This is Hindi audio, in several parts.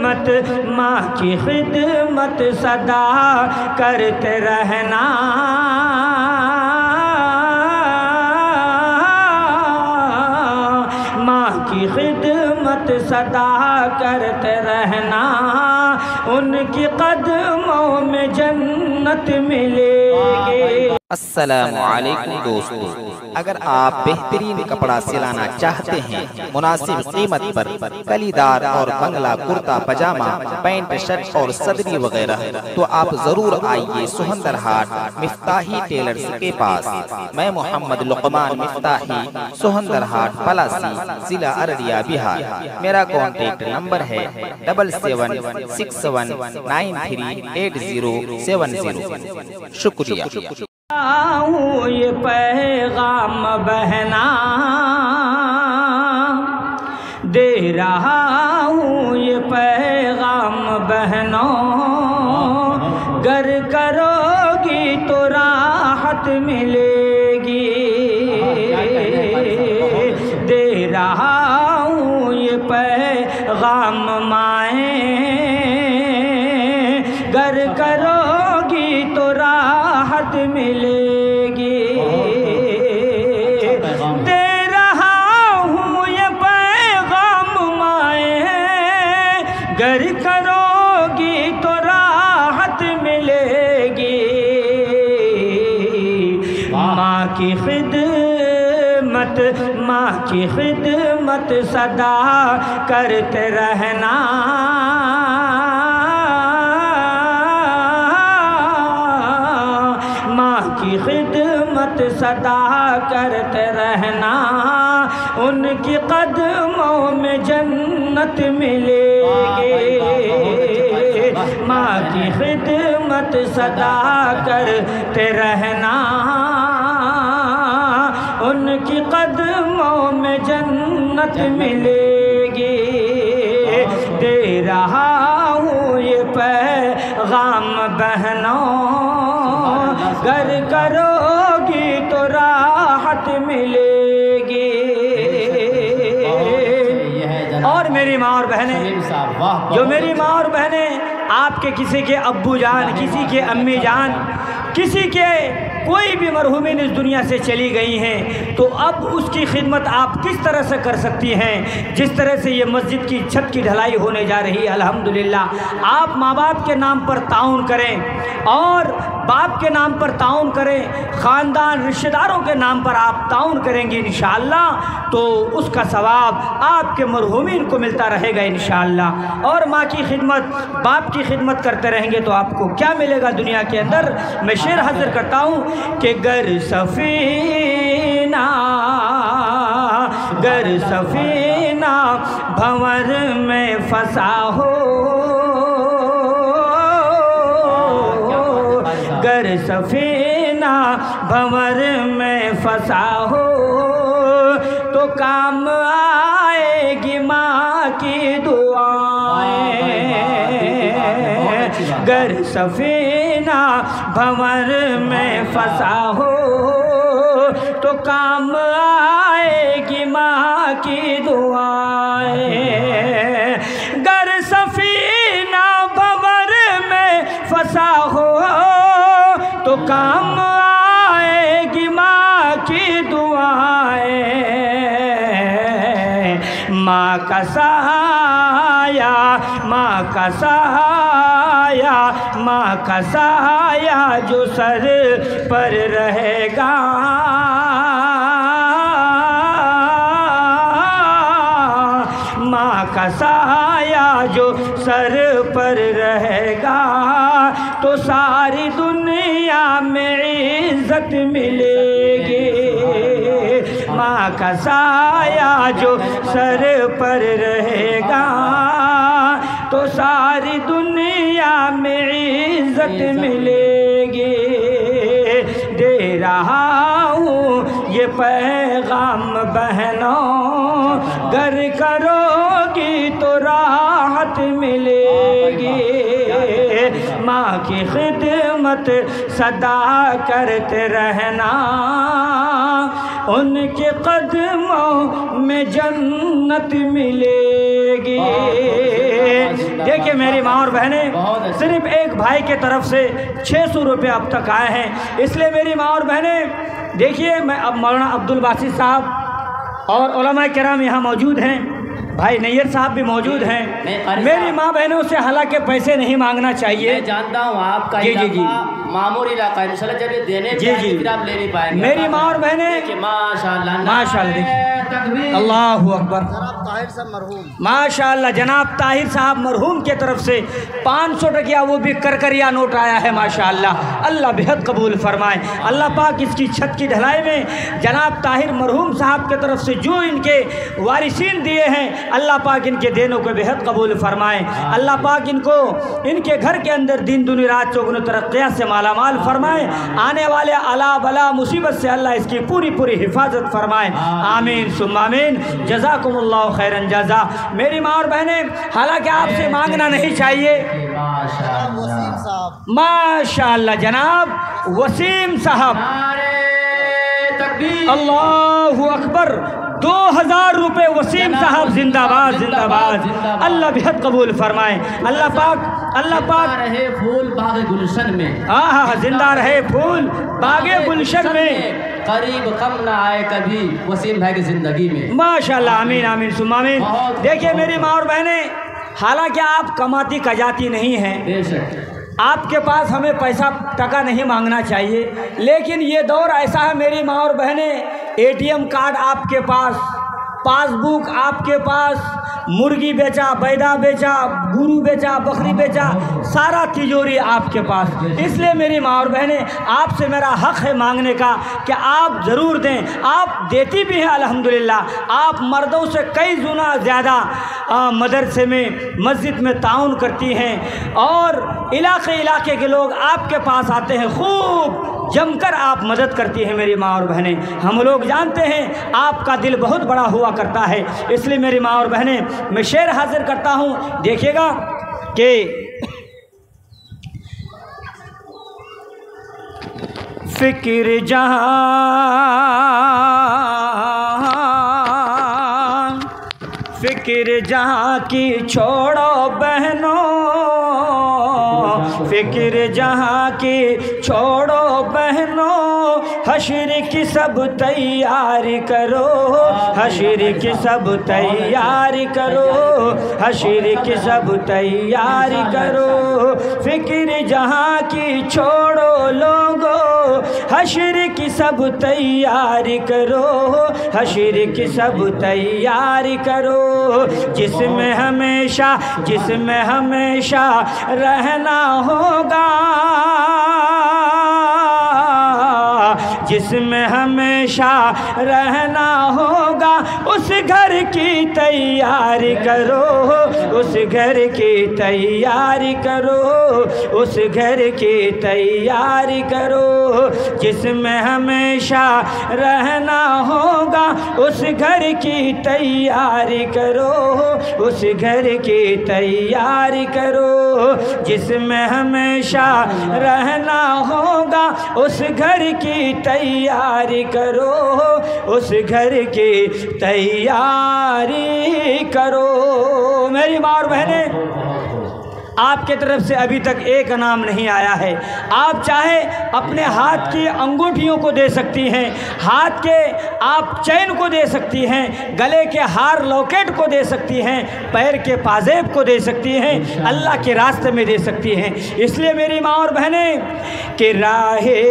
खिदमत, माँ की खिदमत सदा करते रहना। माँ की खिदमत सदा करते रहना, उनकी कदमों में जन्नत मिलेगी। अस्सलामु अलैकुम दोस्तों, अगर आप बेहतरीन कपड़ा सिलाना चाहते हैं मुनासिब कीमत पर, कलीदार और बंगला कुर्ता पजामा, पैंट शर्ट और सदरी वगैरह, तो आप जरूर आइए सुहंदर हाट मिफ्ताही टेलर्स के पास। मैं मोहम्मद लुकमान मिफ्ताही, सुहंदर हाट पलासी, जिला अररिया, बिहार। मेरा कॉन्टेक्ट नंबर है 7761938070। शुक्रिया। ये पैगाम बहना दे रहा हूँ, ये पैगाम बहनों, गर करोगी तो राहत मिलेगी। दे रहा हूँ ये पैगाम माए, गर करोगी तो राहत मिलेगी। दे रहा हूँ ये पैगाम माए, गर करोगी तो राहत मिलेगी। माँ की खिदमत, माँ की खिदमत सदा करते रहना। की खिदमत सदा करते रहना, उनकी कदमों में जन्नत मिलेगी। माँ की खिदमत सदा करते रहना, उनकी कदमों में जन्नत मिलेगी। दे रहा हूँ ये पैगाम बहनों, गर करोगी तो राहत मिलेगी। और मेरी माँ और बहनें, जो मेरी माँ और बहनें आपके किसी के अब्बू जान, किसी के अम्मी जान, किसी के कोई भी मरहूमिन इस दुनिया से चली गई हैं, तो अब उसकी खिदमत आप किस तरह से कर सकती हैं? जिस तरह से ये मस्जिद की छत की ढलाई होने जा रही है, अल्हम्दुलिल्लाह, आप माँ बाप के नाम पर ताउन करें और बाप के नाम पर ताउन करें, ख़ानदान रिश्तेदारों के नाम पर आप ताउन करेंगे इंशाअल्लाह, तो उसका सवाब आपके मरहूमिन को मिलता रहेगा इंशाअल्लाह। और माँ की खिदमत, बाप की खिदमत करते रहेंगे तो आपको क्या मिलेगा दुनिया के अंदर? मैं शेर हाजिर करता हूँ कि गर सफीना भंवर में फंसा हो, गर सफीना भंवर में फंसा हो, तो काम आएगी माँ की दुआएं। गर सफीना भंवर में फंसा हो, तो काम आएगी माँ की दुआएं। गर सफीना भंवर में फंसा हो, तो काम आएगी माँ की दुआएं। माँ का सहाया, माँ का सहाया, माँ का सहाया जो सर पर रहेगा, माँ का सहाया जो सर पर रहेगा, तो सारी दुनिया में इज्जत मिलेगी। माँ का साया जो सर पर रहेगा, तो सारी दुनिया में इज्जत मिलेगी। दे रहा हूँ ये पैगाम बहनों, गर करोगी तो राहत मिलेगी। माँ की खिदमत सदा करते रहना, उनके कदमों में जन्नत मिलेगी। देखिए देखिए मेरी माँ और बहनें, सिर्फ एक भाई के तरफ से 600 रुपये अब तक आए हैं। इसलिए मेरी माँ और बहनें देखिए, मैं अब मौलाना अब्दुल बासित साहब और उलमा किराम यहाँ मौजूद हैं, भाई नैयर साहब भी मौजूद हैं। मेरी माँ बहनों से हालांकि पैसे नहीं मांगना चाहिए, मैं जानता हूँ आपका जी मामूल इलाका है, इंशाल्लाह जब ये देने फिर आप ले नहीं पाएंगे। मेरी माँ और बहनें माशाल्लाह माशाल्लाह, अल्लाहु अकबर, माशाल्लाह, जनाब ताहिर साहब मरहूम के तरफ से 500 टकिया, वो भी करकरिया नोट आया है माशाल्लाह। अल्लाह बेहद कबूल फरमाए। अल्लाह पाक इसकी छत की ढलाई में जनाब ताहिर मरहूम साहब के तरफ से जो इनके वारिसीन दिए हैं, अल्लाह पाक इनके देनों को बेहद कबूल फरमाए। अल्लाह पाक इनको इनके घर के अंदर दिन दुनी रात चौगुनी तरक्कियात से मालामाल फरमाए। आने वाले अला बला मुसीबत से अल्लाह इसकी पूरी पूरी हिफाजत फरमाए। आमीन सुम्मा आमीन। जज़ाकुमुल्लाहु खैरन जज़ा। मेरी माँ और बहनें, हालांकि आपसे मांगना नहीं चाहिए, माशाअल्लाह जनाब वसीम साहब, अल्लाहु अकबर, 2000 रुपये वसीम साहब, जिंदाबाद जिंदाबाद। अल्लाह बेहद कबूल फरमाए। अल्लाह पाक रहे फूल बागे गुलशन में, हाँ जिंदा रहे फूल बागे गुलशन में, करीब कम ना आए कभी वसीम भाई की जिंदगी में। माशाल्लाह, आमीन आमीन सुम्मा आमीन। देखिए मेरी माँ और बहनें, हालांकि आप कमाती कजाती नहीं हैं, आपके पास हमें पैसा टका नहीं मांगना चाहिए, लेकिन ये दौर ऐसा है मेरी माँ और बहनें, ATM कार्ड आपके पास, पासबुक आपके पास, मुर्गी बेचा, बैदा बेचा, गुरु बेचा, बकरी बेचा, सारा तिजोरी आपके पास। इसलिए मेरी माँ और बहनें, आपसे मेरा हक़ है मांगने का कि आप ज़रूर दें। आप देती भी हैं अल्हम्दुलिल्लाह, आप मर्दों से कई गुना ज़्यादा मदरसे में, मस्जिद में ताउन करती हैं, और इलाके के लोग आपके पास आते हैं, खूब जमकर आप मदद करती हैं मेरी माँ और बहनें। हम लोग जानते हैं आपका दिल बहुत बड़ा हुआ करता है। इसलिए मेरी माँ और बहनें, मैं शेर हाजिर करता हूँ, देखिएगा कि फिक्र जहां फिक्र जहां की छोड़ो बहनों, फिक्र जहां की छोड़ो बहनों, हश्र की सब तैयारी करो, हश्र की सब तैयारी करो, हश्र की सब तैयारी करो। फिक्र जहां की छोड़ो लोगो, हश्र की सब तैयारी करो, हश्र की सब तैयारी करो। जिसमें हमेशा रहना होगा, जिसमें हमेशा रहना होगा, उस घर की तैयारी करो, उस घर की तैयारी करो, उस घर की तैयारी करो। जिसमें हमेशा रहना होगा, उस घर की तैयारी करो, उस घर की तैयारी करो। जिसमें हमेशा रहना होगा, उस घर की तैयारी करो, उस घर की तैयारी करो। मेरी माँ और बहनें, आपके तरफ से अभी तक एक इनाम नहीं आया है। आप चाहे अपने हाथ की अंगूठियों को दे सकती हैं, हाथ के आप चैन को दे सकती हैं, गले के हार लॉकेट को दे सकती हैं, पैर के पाजेब को दे सकती हैं, अल्लाह के रास्ते में दे सकती हैं। इसलिए मेरी माँ और बहनें, कि राहे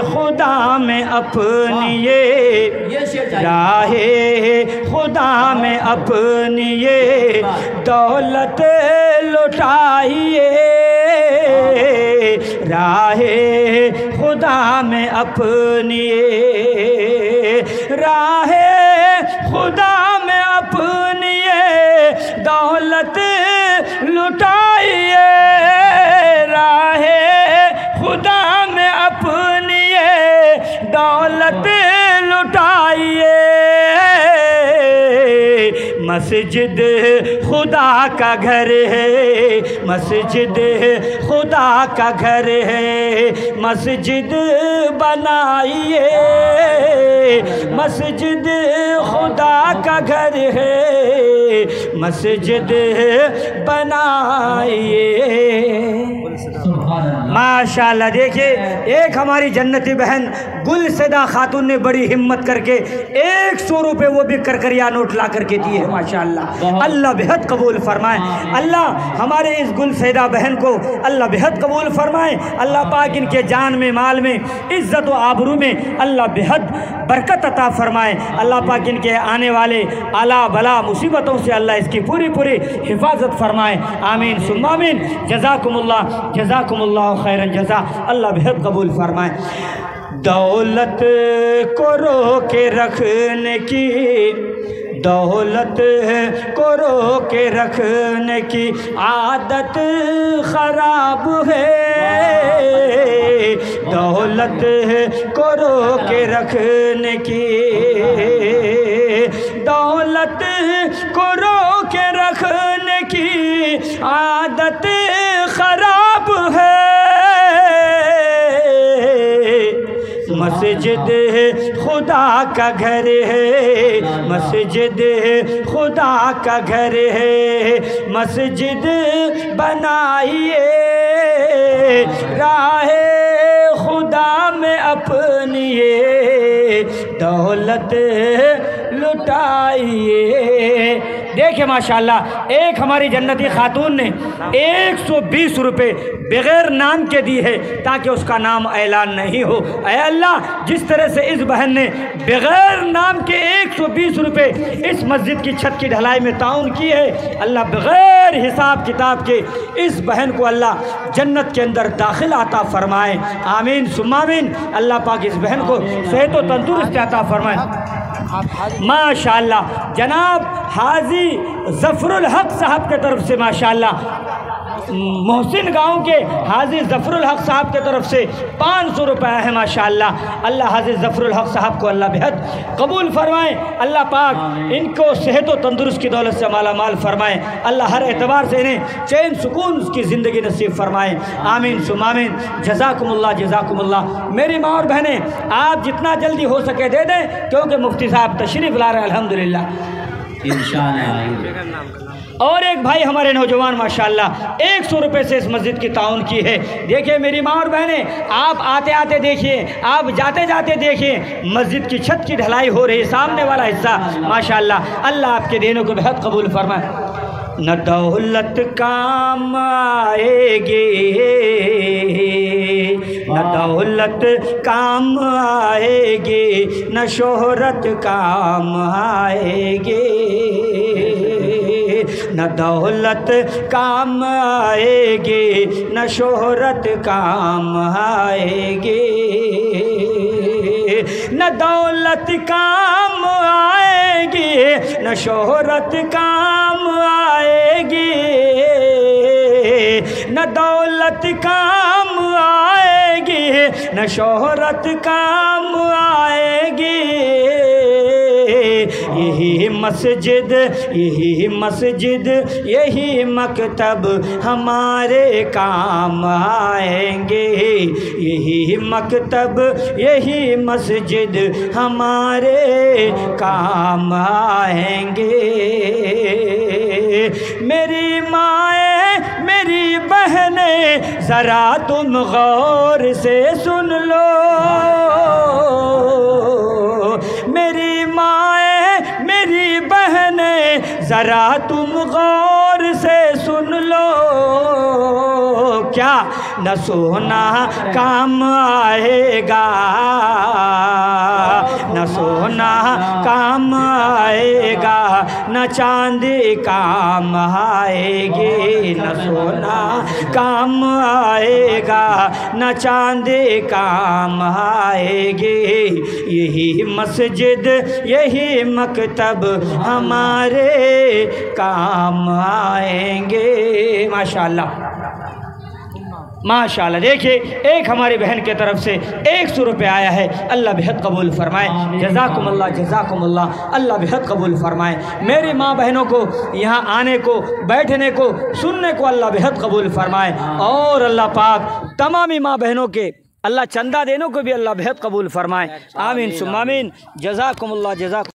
खुदा में अपनी ये राहे खुदा में अपनी ये दौलत लुटाइए, राहे खुदा में अपनी राहे खुदा में अपनी दौलत लुटाइए, राहे खुदा में अपनी दौलत लुटाइए। मस्जिद खुदा का घर है, मस्जिद खुदा का घर है, मस्जिद बनाइए, मस्जिद खुदा का घर है, मस्जिद बनाइए। माशाल्लाह। देखिए एक हमारी जन्नती बहन गुलसदा खातून ने बड़ी हिम्मत करके 100 रुपये वो भी करकरिया नोट ला करके दिए है। माशाल्लाह, अल्लाह बेहद कबूल फरमाए। अल्लाह हमारे इस गुलसदा बहन को अल्लाह बेहद कबूल फरमाए। अल्लाह पाक इनके जान में, माल में, इज़्ज़त व आबरू में अल्लाह बेहद बरकत अता फरमाए। अल्लाह पाक इनके आने वाले आला बला मुसीबतों से अल्लाह इसकी पूरी पूरी हिफाजत फरमाए। आमीन सुम्मा आमीन। जज़ाकुमुल्लाह जज़ाकुमुल्लाह खैरन जज़ा। अल्लाह बेहद कबूल फरमाए। दौलत को रोके रखने की, दौलत को रोके रखने की आदत ख़राब है, दौलत को रोके रखने की, दौलत को रोके रखने की आदत ख़राब है। मस्जिद खुदा का घर है, मस्जिद खुदा का घर है, मस्जिद बनाइए, राहे खुदा में अपनी दौलत लुटाइए। देखिए माशाल्लाह एक हमारी जन्नती खातून ने 120 रुपये बग़ैर नाम के दी है ताकि उसका नाम ऐलान नहीं हो। ऐ अल्लाह, जिस तरह से इस बहन ने बग़ैर नाम के 120 रुपये इस मस्जिद की छत की ढलाई में ताउन की है, अल्लाह बग़ैर हिसाब किताब के इस बहन को अल्लाह जन्नत के अंदर दाखिल आता फरमाए। आमीन सुम्मा आमीन। अल्लाह पाक इस बहन को सेहत व तंदुरुस्ती अता फरमाए। माशाल्लाह जनाब हाजी ज़फ़रुल हक़ साहब के तरफ से माशाल्लाह मोहसिन गांव के हाजी ज़फ़रुल हक़ साहब के तरफ से 500 रुपये है। माशाल्लाह अल्लाह हाजी ज़फ़रुल हक़ साहब को अल्लाह बेहद कबूल फरमाए। अल्लाह पाक इनको सेहत व तंदुरुस्त की दौलत से माला माल फरमाए। अल्लाह हर एतबार से इन्हें चैन सुकून की ज़िंदगी नसीब फरमाए। आमीन सुम्मा आमीन। जज़ाकुमुल्लाह जज़ाकुमुल्लाह। मेरी माँ और बहनें आप जितना जल्दी हो सके दे दें क्योंकि मुफ्ती साहब तशरीफ़ ला रहे हैं अल्हम्दुलिल्लाह इंशाअल्लाह। और एक भाई हमारे नौजवान माशाल्लाह 100 रुपये से इस मस्जिद की ताउन की है। देखिए मेरी माँ और बहनें आप आते आते देखिए, आप जाते जाते देखिए मस्जिद की छत की ढलाई हो रही है, सामने वाला हिस्सा माशाल्लाह। अल्लाह आपके देनों को बेहद कबूल फरमाए। न दौलत काम आएगी, न दौलत काम आएगी, न शोहरत काम आएगी, न दौलत काम आएगी, न शोहरत काम आएगी, न दौलत काम आएगी, न शोहरत काम आएगी, न दौलत काम आएगी, न शोहरत काम आएगी। यही मस्जिद, यही मस्जिद, यही मकतब हमारे काम आएंगे, यही मकतब, यही मस्जिद हमारे काम आएंगे। मेरी माए, मेरी बहनें ज़रा तुम गौर से सुन लो, मेरी माए, मेरी बहनें ज़रा तुम गौर से सुन लो। क्या न सोना काम आएगा, न सोना काम आएगा, न चांदी काम आएगी, न सोना काम आएगा, न चांदी काम आएगी। यही मस्जिद, यही मकतब हमारे काम आएंगे। माशाल्लाह माशाल्लाह। देखिए एक हमारी बहन की तरफ से 100 रुपये आया है, अल्लाह बेहद कबूल फरमाए। जज़ाकुमुल्लाह जज़ाकुमुल्लाह, अल्लाह बेहद कबूल फरमाए। मेरी माँ बहनों को यहाँ आने को, बैठने को, सुनने को अल्लाह बेहद कबूल फरमाए। और अल्लाह पाक तमामी माँ बहनों के अल्लाह चंदा देने को भी अल्लाह बेहद कबूल फरमाए। आमीन सुम्मा आमीन। जज़ाकुमुल्लाह जज़ाकुम।